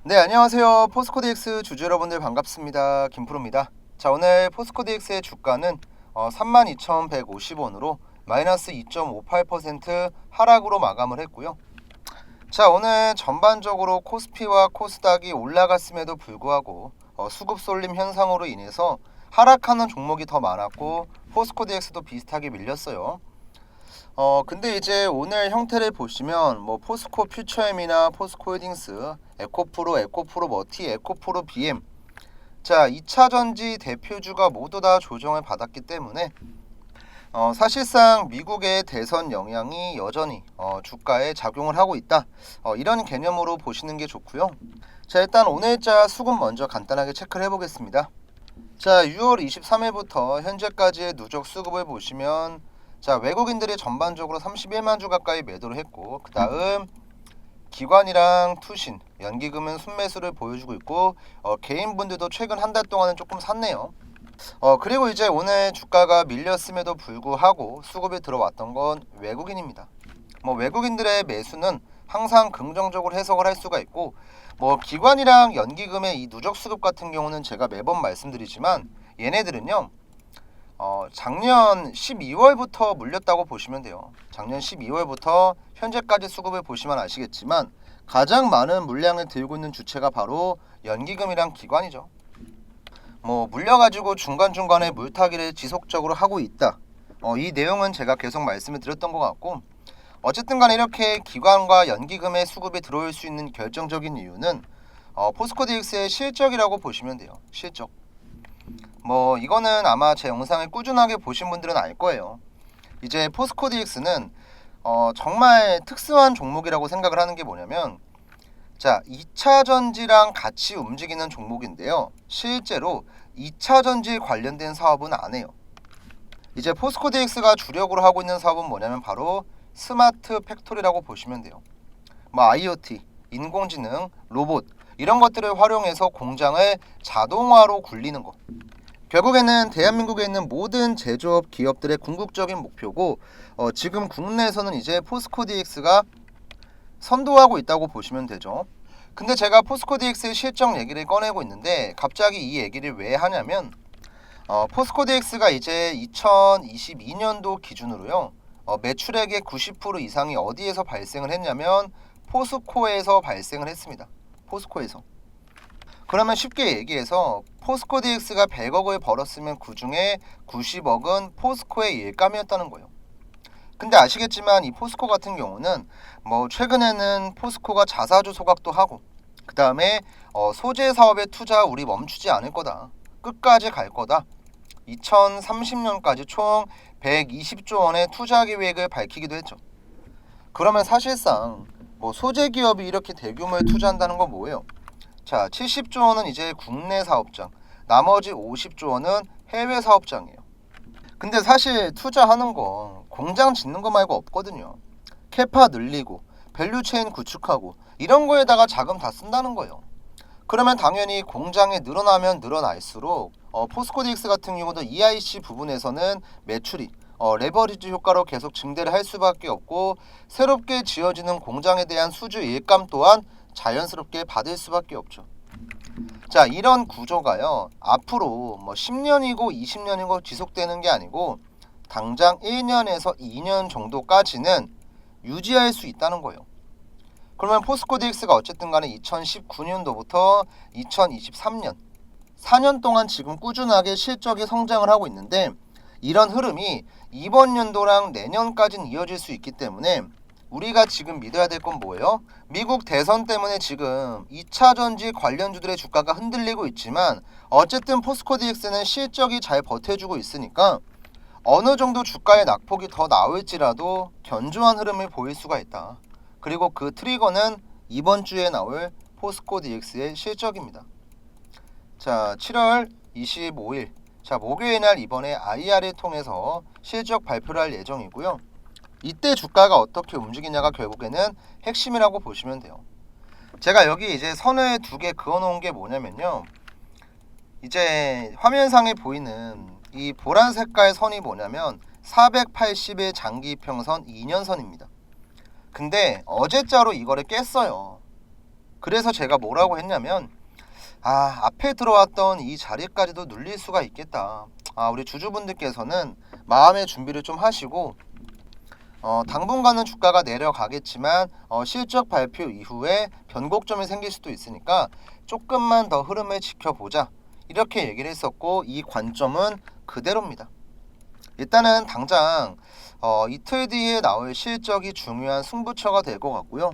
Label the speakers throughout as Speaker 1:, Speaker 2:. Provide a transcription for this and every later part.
Speaker 1: 네, 안녕하세요. 포스코DX 주주 여러분들 반갑습니다. 김프로입니다. 자, 오늘 포스코DX의 주가는 32,150원으로 마이너스 2.58% 하락으로 마감을 했고요. 자, 오늘 전반적으로 코스피와 코스닥이 올라갔음에도 불구하고 수급 쏠림 현상으로 인해서 하락하는 종목이 더 많았고 포스코DX도 비슷하게 밀렸어요. 근데 이제 오늘 형태를 보시면 뭐 포스코 퓨처엠이나 포스코홀딩스, 에코프로, 에코프로 머티, 에코프로 BM, 자 2차 전지 대표주가 모두 다 조정을 받았기 때문에 사실상 미국의 대선 영향이 여전히 주가에 작용을 하고 있다. 이런 개념으로 보시는 게 좋고요. 자, 일단 오늘자 수급 먼저 간단하게 체크를 해보겠습니다. 자, 6월 23일부터 현재까지의 누적 수급을 보시면, 자, 외국인들이 전반적으로 31만 주 가까이 매도를 했고, 그 다음 기관이랑 투신, 연기금은 순매수를 보여주고 있고, 개인분들도 최근 한 달 동안은 조금 샀네요. 그리고 이제 오늘 주가가 밀렸음에도 불구하고 수급이 들어왔던 건 외국인입니다. 뭐 외국인들의 매수는 항상 긍정적으로 해석을 할 수가 있고, 뭐 기관이랑 연기금의 이 누적 수급 같은 경우는 제가 매번 말씀드리지만 얘네들은요, 작년 12월부터 물렸다고 보시면 돼요. 작년 12월부터 현재까지 수급을 보시면 아시겠지만 가장 많은 물량을 들고 있는 주체가 바로 연기금이랑 기관이죠. 뭐 물려가지고 중간중간에 물타기를 지속적으로 하고 있다. 이 내용은 제가 계속 말씀을 드렸던 것 같고, 어쨌든 간에 이렇게 기관과 연기금의 수급이 들어올 수 있는 결정적인 이유는 포스코DX의 실적이라고 보시면 돼요. 실적. 뭐 이거는 아마 제 영상을 꾸준하게 보신 분들은 알 거예요. 이제 포스코DX는 정말 특수한 종목이라고 생각을 하는 게 뭐냐면, 자 2차 전지랑 같이 움직이는 종목인데요. 실제로 2차 전지 관련된 사업은 안 해요. 이제 포스코DX가 주력으로 하고 있는 사업은 뭐냐면 바로 스마트 팩토리라고 보시면 돼요. 뭐 IoT, 인공지능, 로봇 이런 것들을 활용해서 공장을 자동화로 굴리는 거. 결국에는 대한민국에 있는 모든 제조업 기업들의 궁극적인 목표고, 지금 국내에서는 이제 포스코DX가 선도하고 있다고 보시면 되죠. 근데 제가 포스코DX의 실적 얘기를 꺼내고 있는데 갑자기 이 얘기를 왜 하냐면, 포스코DX가 이제 2022년도 기준으로요, 매출액의 90% 이상이 어디에서 발생을 했냐면 포스코에서 발생을 했습니다. 포스코에서. 그러면 쉽게 얘기해서 포스코DX가 100억을 벌었으면 그 중에 90억은 포스코의 일감이었다는 거예요. 근데 아시겠지만 이 포스코 같은 경우는 뭐 최근에는 포스코가 자사주 소각도 하고, 그 다음에 소재 사업의 투자 우리 멈추지 않을 거다, 끝까지 갈 거다, 2030년까지 총 120조 원의 투자 계획을 밝히기도 했죠. 그러면 사실상 뭐 소재 기업이 이렇게 대규모의 투자한다는 건 뭐예요? 자, 70조 원은 이제 국내 사업장, 나머지 50조 원은 해외 사업장이에요. 근데 사실 투자하는 거 공장 짓는 거 말고 없거든요. 캐파 늘리고 밸류체인 구축하고 이런 거에다가 자금 다 쓴다는 거예요. 그러면 당연히 공장이 늘어나면 늘어날수록 포스코DX 같은 경우도 EIC 부분에서는 매출이 레버리지 효과로 계속 증대를 할 수밖에 없고, 새롭게 지어지는 공장에 대한 수주 일감 또한 자연스럽게 받을 수밖에 없죠. 자, 이런 구조가요, 앞으로 뭐 10년이고 20년이고 지속되는 게 아니고 당장 1년에서 2년 정도까지는 유지할 수 있다는 거예요. 그러면 포스코DX가 어쨌든 간에 2019년도부터 2023년 4년 동안 지금 꾸준하게 실적이 성장을 하고 있는데, 이런 흐름이 이번 연도랑 내년까지는 이어질 수 있기 때문에 우리가 지금 믿어야 될 건 뭐예요? 미국 대선 때문에 지금 2차 전지 관련주들의 주가가 흔들리고 있지만 어쨌든 포스코DX는 실적이 잘 버텨주고 있으니까 어느 정도 주가의 낙폭이 더 나올지라도 견조한 흐름을 보일 수가 있다. 그리고 그 트리거는 이번 주에 나올 포스코DX의 실적입니다. 자, 7월 25일, 자 목요일 날 이번에 IR을 통해서 실적 발표를 할 예정이고요. 이때 주가가 어떻게 움직이냐가 결국에는 핵심이라고 보시면 돼요. 제가 여기 이제 선을 두 개 그어 놓은 게 뭐냐면요, 이제 화면상에 보이는 이 보란 색깔 선이 뭐냐면 480의 장기 이평선 2년선입니다. 근데 어제자로 이거를 깼어요. 그래서 제가 뭐라고 했냐면 앞에 들어왔던 이 자리까지도 눌릴 수가 있겠다. 우리 주주분들께서는 마음의 준비를 좀 하시고 당분간은 주가가 내려가겠지만 실적 발표 이후에 변곡점이 생길 수도 있으니까 조금만 더 흐름을 지켜보자, 이렇게 얘기를 했었고, 이 관점은 그대로입니다. 일단은 당장 이틀 뒤에 나올 실적이 중요한 승부처가 될 것 같고요.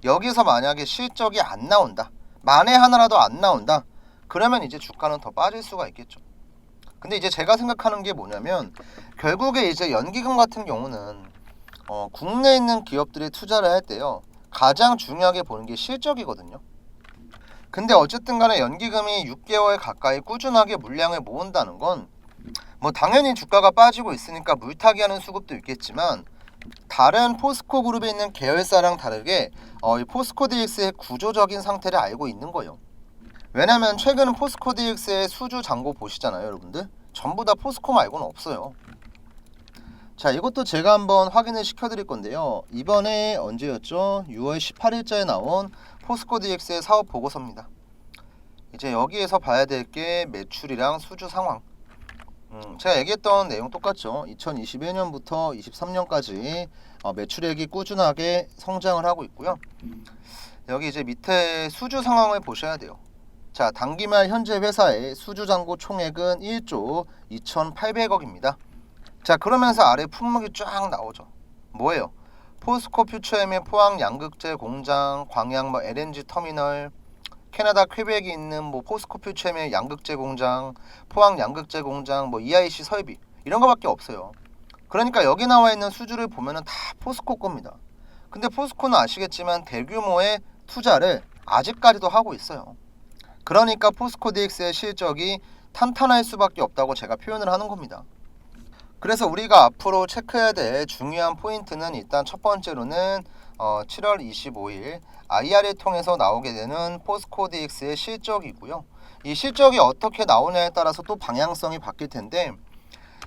Speaker 1: 여기서 만약에 실적이 안 나온다, 만에 하나라도 안 나온다, 그러면 이제 주가는 더 빠질 수가 있겠죠. 근데 이제 제가 생각하는 게 뭐냐면, 결국에 이제 연기금 같은 경우는 국내에 있는 기업들이 투자를 할 때요, 가장 중요하게 보는 게 실적이거든요. 근데 어쨌든 간에 연기금이 6개월 가까이 꾸준하게 물량을 모은다는 건 뭐 당연히 주가가 빠지고 있으니까 물타기 하는 수급도 있겠지만, 다른 포스코 그룹에 있는 계열사랑 다르게 이 포스코 DX의 구조적인 상태를 알고 있는 거예요. 왜냐면 최근 포스코 DX의 수주 잔고 보시잖아요, 여러분들. 전부 다 포스코 말고는 없어요. 자, 이것도 제가 한번 확인을 시켜드릴 건데요. 이번에 언제였죠? 6월 18일자에 나온 포스코 DX의 사업 보고서입니다. 이제 여기에서 봐야 될 게 매출이랑 수주 상황. 제가 얘기했던 내용 똑같죠. 2021년부터 23년까지 매출액이 꾸준하게 성장을 하고 있고요. 여기 이제 밑에 수주 상황을 보셔야 돼요. 자, 단기말 현재 회사의 수주 잔고 총액은 1조 2,800억입니다. 자, 그러면서 아래 품목이 쫙 나오죠. 뭐예요? 포스코 퓨처엠의 포항 양극재 공장, 광양 LNG 터미널, 캐나다 퀘벡에 있는 포스코 퓨처엠의 양극재 공장, 포항 양극재 공장, EIC 설비, 이런 거밖에 없어요. 그러니까 여기 나와 있는 수주를 보면은 다 포스코 겁니다. 근데 포스코는 아시겠지만 대규모의 투자를 아직까지도 하고 있어요. 그러니까 포스코 DX의 실적이 탄탄할 수밖에 없다고 제가 표현을 하는 겁니다. 그래서 우리가 앞으로 체크해야 될 중요한 포인트는, 일단 첫 번째로는 7월 25일 IR을 통해서 나오게 되는 포스코 DX의 실적이고요. 이 실적이 어떻게 나오냐에 따라서 또 방향성이 바뀔 텐데,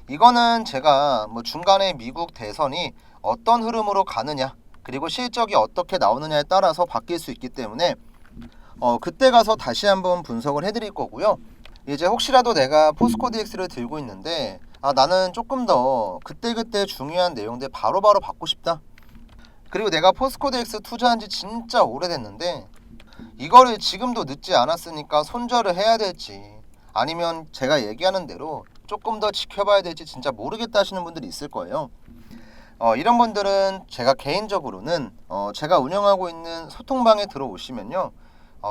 Speaker 1: 이거는 제가 중간에 미국 대선이 어떤 흐름으로 가느냐, 그리고 실적이 어떻게 나오느냐에 따라서 바뀔 수 있기 때문에 그때 가서 다시 한번 분석을 해드릴 거고요. 이제 혹시라도 내가 포스코 DX를 들고 있는데 나는 조금 더 그때그때 중요한 내용들 바로바로 받고 싶다, 그리고 내가 포스코 DX 투자한 지 진짜 오래됐는데 이거를 지금도 늦지 않았으니까 손절을 해야 될지, 아니면 제가 얘기하는 대로 조금 더 지켜봐야 될지 진짜 모르겠다 하시는 분들이 있을 거예요. 이런 분들은 제가 개인적으로는 제가 운영하고 있는 소통방에 들어오시면요,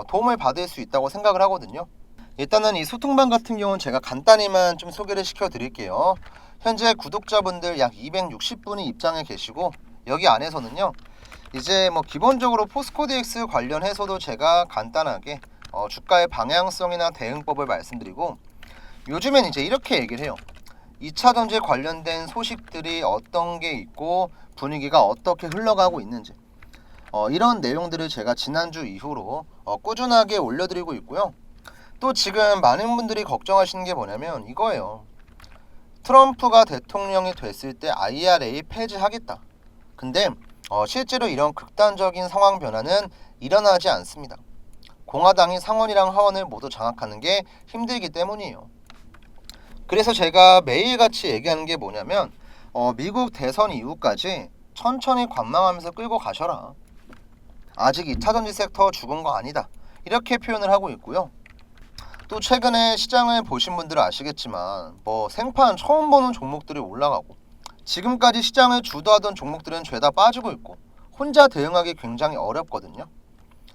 Speaker 1: 도움을 받을 수 있다고 생각을 하거든요. 일단은 이 소통방 같은 경우는 제가 간단히만 좀 소개를 시켜 드릴게요. 현재 구독자분들 약 260분이 입장해 계시고, 여기 안에서는요, 이제 기본적으로 포스코 DX 관련해서도 제가 간단하게 주가의 방향성이나 대응법을 말씀드리고, 요즘엔 이제 이렇게 얘기를 해요. 2차전지 관련된 소식들이 어떤 게 있고 분위기가 어떻게 흘러가고 있는지, 이런 내용들을 제가 지난주 이후로 꾸준하게 올려드리고 있고요. 또 지금 많은 분들이 걱정하시는 게 뭐냐면 이거예요. 트럼프가 대통령이 됐을 때 IRA 폐지하겠다. 근데 실제로 이런 극단적인 상황 변화는 일어나지 않습니다. 공화당이 상원이랑 하원을 모두 장악하는 게 힘들기 때문이에요. 그래서 제가 매일같이 얘기하는 게 뭐냐면 미국 대선 이후까지 천천히 관망하면서 끌고 가셔라. 아직 2차전지 섹터 죽은 거 아니다, 이렇게 표현을 하고 있고요. 또 최근에 시장을 보신 분들은 아시겠지만 생판 처음 보는 종목들이 올라가고, 지금까지 시장을 주도하던 종목들은 죄다 빠지고 있고, 혼자 대응하기 굉장히 어렵거든요.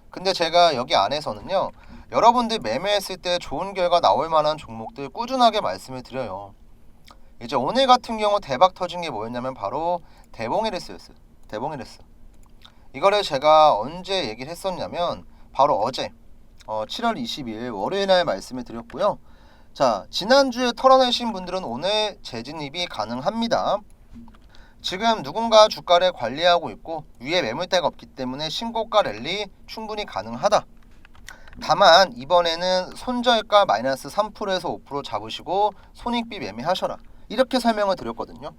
Speaker 1: 근데 제가 여기 안에서는요, 여러분들 매매했을 때 좋은 결과 나올 만한 종목들 꾸준하게 말씀을 드려요. 이제 오늘 같은 경우 대박 터진 게 뭐였냐면 바로 대봉에리스였어요. 대봉에리스. 이거를 제가 언제 얘기를 했었냐면 바로 어제 7월 22일 월요일 날 말씀을 드렸고요. 자, 지난주에 털어내신 분들은 오늘 재진입이 가능합니다. 지금 누군가 주가를 관리하고 있고 위에 매물대가 없기 때문에 신고가 랠리 충분히 가능하다. 다만 이번에는 손절가 마이너스 3%에서 5% 잡으시고 손익비 매매하셔라, 이렇게 설명을 드렸거든요.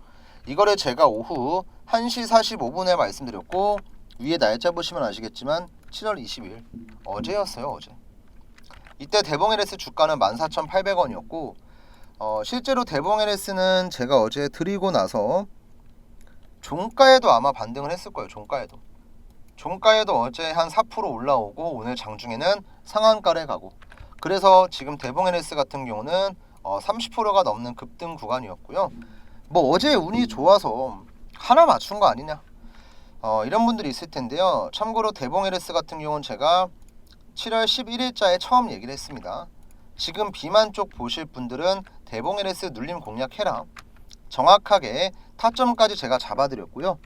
Speaker 1: 이거를 제가 오후 1시 45분에 말씀드렸고, 위에 날짜 보시면 아시겠지만 7월 20일 어제였어요. 어제. 이때 대봉 LS 주가는 14,800원이었고 실제로 대봉 LS는 제가 어제 드리고 나서 종가에도 아마 반등을 했을 거예요. 종가에도 어제 한 4% 올라오고 오늘 장중에는 상한가를 가고, 그래서 지금 대봉 LS 같은 경우는 30%가 넘는 급등 구간이었고요. 뭐 어제 운이 좋아서 하나 맞춘 거 아니냐, 이런 분들이 있을 텐데요. 참고로 대봉 LS 같은 경우는 제가 7월 11일자에 처음 얘기를 했습니다. 지금 비만 쪽 보실 분들은 대봉 LS 눌림 공략해라, 정확하게 타점까지 제가 잡아드렸고요.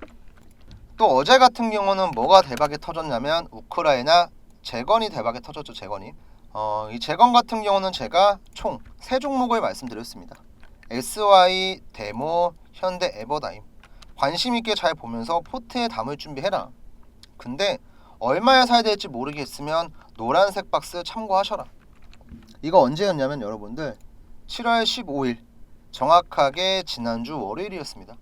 Speaker 1: 또 어제 같은 경우는 뭐가 대박이 터졌냐면 우크라이나 재건이 대박이 터졌죠. 재건이. 이 재건 같은 경우는 제가 총 3종목을 말씀드렸습니다. SY, 데모, 현대, 에버다임. 관심 있게 잘 보면서 포트에 담을 준비해라. 근데 얼마에 사야 될지 모르겠으면 노란색 박스 참고하셔라. 이거 언제였냐면 여러분들 7월 15일, 정확하게 지난주 월요일이었습니다.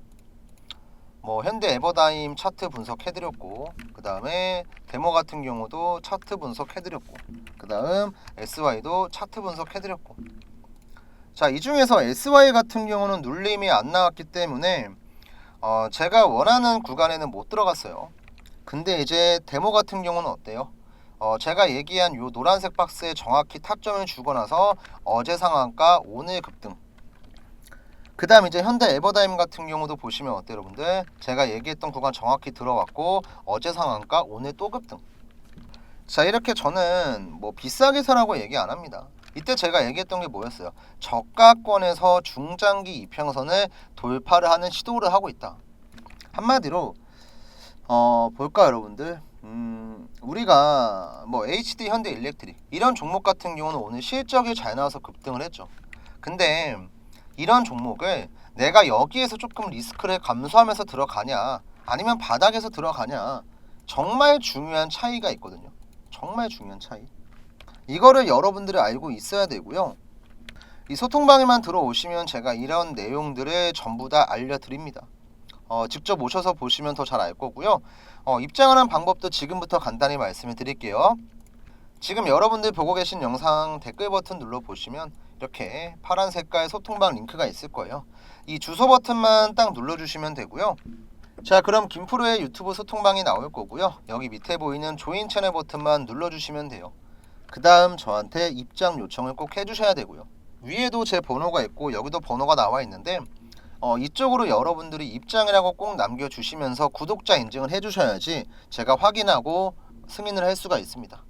Speaker 1: 뭐 현대 에버다임 차트 분석해드렸고, 그 다음에 데모 같은 경우도 차트 분석해드렸고, 그 다음 SY도 차트 분석해드렸고. 자, 이 중에서 SY 같은 경우는 눌림이 안 나왔기 때문에 제가 원하는 구간에는 못 들어갔어요. 근데 이제 데모 같은 경우는 어때요? 제가 얘기한 요 노란색 박스에 정확히 타점을 주고 나서 어제 상한가 오늘 급등. 그 다음 이제 현대 에버다임 같은 경우도 보시면 어때요 여러분들? 제가 얘기했던 구간 정확히 들어왔고 어제 상한가 오늘 또 급등. 자, 이렇게 저는 뭐 비싸게 사라고 얘기 안 합니다. 이때 제가 얘기했던 게 뭐였어요? 저가권에서 중장기 이평선을 돌파를 하는 시도를 하고 있다. 한마디로 볼까 여러분들? 우리가 뭐 HD 현대 일렉트릭 이런 종목 같은 경우는 오늘 실적이 잘 나와서 급등을 했죠. 근데 이런 종목을 내가 여기에서 조금 리스크를 감수하면서 들어가냐, 아니면 바닥에서 들어가냐, 정말 중요한 차이가 있거든요. 정말 중요한 차이. 이거를 여러분들이 알고 있어야 되고요. 이 소통방에만 들어오시면 제가 이런 내용들을 전부 다 알려드립니다. 직접 오셔서 보시면 더 잘 알 거고요. 입장하는 방법도 지금부터 간단히 말씀을 드릴게요. 지금 여러분들 보고 계신 영상 댓글 버튼 눌러 보시면 이렇게 파란 색깔 소통방 링크가 있을 거예요. 이 주소 버튼만 딱 눌러주시면 되고요. 자, 그럼 김프로의 유튜브 소통방이 나올 거고요. 여기 밑에 보이는 조인 채널 버튼만 눌러주시면 돼요. 그 다음 저한테 입장 요청을 꼭 해주셔야 되고요. 위에도 제 번호가 있고 여기도 번호가 나와 있는데 이쪽으로 여러분들이 입장이라고 꼭 남겨주시면서 구독자 인증을 해주셔야지 제가 확인하고 승인을 할 수가 있습니다.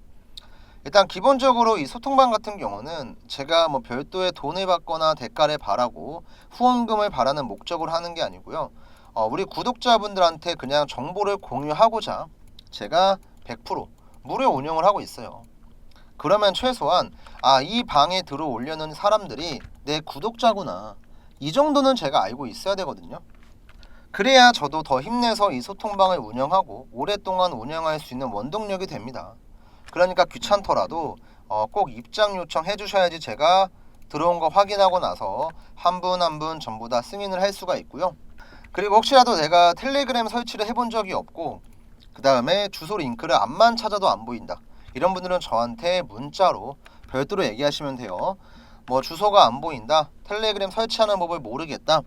Speaker 1: 일단 기본적으로 이 소통방 같은 경우는 제가 뭐 별도의 돈을 받거나 대가를 바라고 후원금을 바라는 목적으로 하는 게 아니고요. 우리 구독자분들한테 그냥 정보를 공유하고자 제가 100% 무료 운영을 하고 있어요. 그러면 최소한 이 방에 들어오려는 사람들이 내 구독자구나, 이 정도는 제가 알고 있어야 되거든요. 그래야 저도 더 힘내서 이 소통방을 운영하고 오랫동안 운영할 수 있는 원동력이 됩니다. 그러니까 귀찮더라도 꼭 입장 요청 해주셔야지 제가 들어온 거 확인하고 나서 한 분 한 분 전부 다 승인을 할 수가 있고요. 그리고 혹시라도 내가 텔레그램 설치를 해본 적이 없고 그 다음에 주소 링크를 앞만 찾아도 안 보인다, 이런 분들은 저한테 문자로 별도로 얘기하시면 돼요. 뭐 주소가 안 보인다, 텔레그램 설치하는 법을 모르겠다,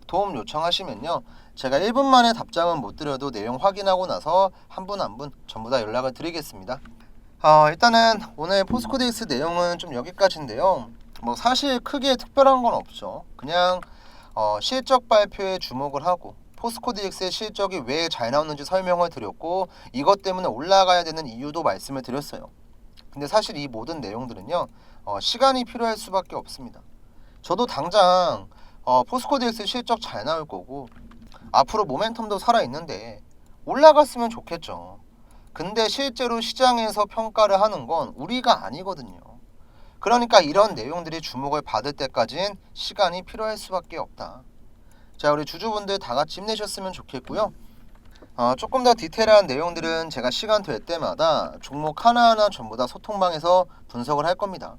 Speaker 1: 도움 요청하시면요, 제가 1분 만에 답장은 못 드려도 내용 확인하고 나서 한 분 한 분 전부 다 연락을 드리겠습니다. 일단은 오늘 포스코DX 내용은 좀 여기까지인데요. 뭐 사실 크게 특별한 건 없죠. 그냥 실적 발표에 주목을 하고 포스코DX의 실적이 왜 잘 나오는지 설명을 드렸고 이것 때문에 올라가야 되는 이유도 말씀을 드렸어요. 근데 사실 이 모든 내용들은요 시간이 필요할 수밖에 없습니다. 저도 당장 포스코DX 실적 잘 나올 거고 앞으로 모멘텀도 살아있는데 올라갔으면 좋겠죠. 근데 실제로 시장에서 평가를 하는 건 우리가 아니거든요. 그러니까 이런 내용들이 주목을 받을 때까지는 시간이 필요할 수밖에 없다. 자, 우리 주주분들 다 같이 힘내셨으면 좋겠고요. 조금 더 디테일한 내용들은 제가 시간 될 때마다 종목 하나하나 전부 다 소통방에서 분석을 할 겁니다.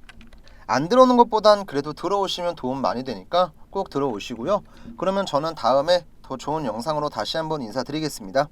Speaker 1: 안 들어오는 것보단 그래도 들어오시면 도움 많이 되니까 꼭 들어오시고요. 그러면 저는 다음에 더 좋은 영상으로 다시 한번 인사드리겠습니다.